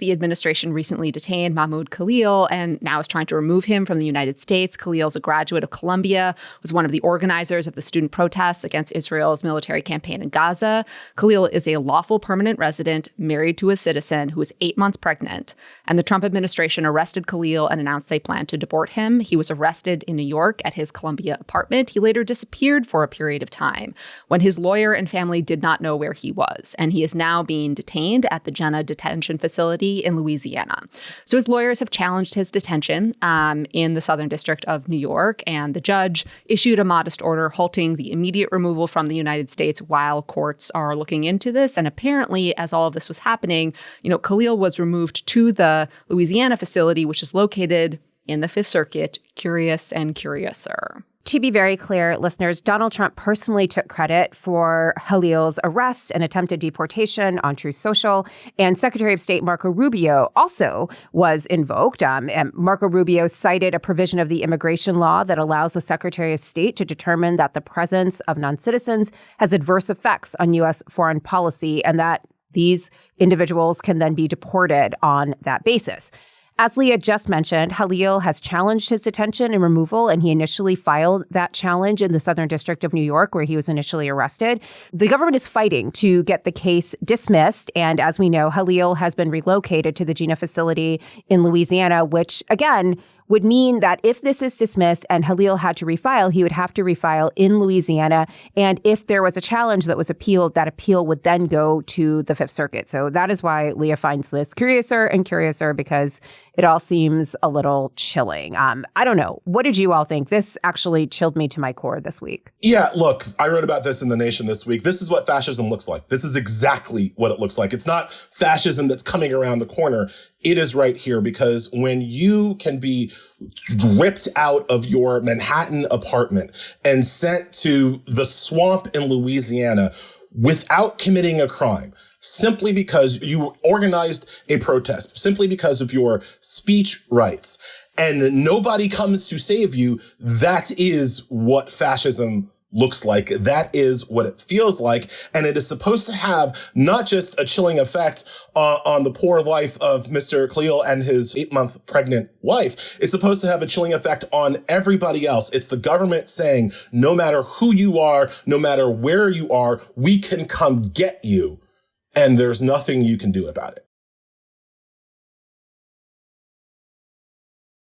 The administration recently detained Mahmoud Khalil and now is trying to remove him from the United States. Khalil's a graduate of Columbia, was one of the organizers of the student protests against Israel's military campaign in Gaza. Khalil is a lawful permanent resident, married to a citizen who is 8 months pregnant. And the Trump administration arrested Khalil and announced they plan to deport him. He was arrested in New York at his Columbia apartment. He later disappeared for a period of time when his lawyer and family did not know where he was. And he is now being detained at the Jenna detention facility in Louisiana. So his lawyers have challenged his detention in the Southern District of New York, and the judge issued a modest order halting the immediate removal from the United States while courts are looking into this. And apparently, as all of this was happening, Khalil was removed to the Louisiana facility, which is located in the Fifth Circuit, curious and curiouser. To be very clear, listeners, Donald Trump personally took credit for Khalil's arrest and attempted deportation on Truth Social. And Secretary of State Marco Rubio also was invoked. And Marco Rubio cited a provision of the immigration law that allows the Secretary of State to determine that the presence of non-citizens has adverse effects on U.S. foreign policy and that these individuals can then be deported on that basis. As Leah just mentioned, Khalil has challenged his detention and removal, and he initially filed that challenge in the Southern District of New York, where he was initially arrested. The government is fighting to get the case dismissed, and as we know, Khalil has been relocated to the Jenna facility in Louisiana, which, again, would mean that if this is dismissed and Khalil had to refile, he would have to refile in Louisiana. And if there was a challenge that was appealed, that appeal would then go to the Fifth Circuit. So that is why Leah finds this curiouser and curiouser, because it all seems a little chilling. I don't know. What did you all think? This actually chilled me to my core this week. Yeah, look, I wrote about this in The Nation this week. This is what fascism looks like. This is exactly what it looks like. It's not fascism that's coming around the corner. It is right here, because when you can be ripped out of your Manhattan apartment and sent to the swamp in Louisiana without committing a crime, simply because you organized a protest, simply because of your speech rights, and nobody comes to save you, that is what fascism looks like. That is what it feels like. And it is supposed to have not just a chilling effect on the poor life of Mr. Khalil and his 8-month pregnant wife. It's supposed to have a chilling effect on everybody else. It's the government saying, no matter who you are, no matter where you are, we can come get you. And there's nothing you can do about it.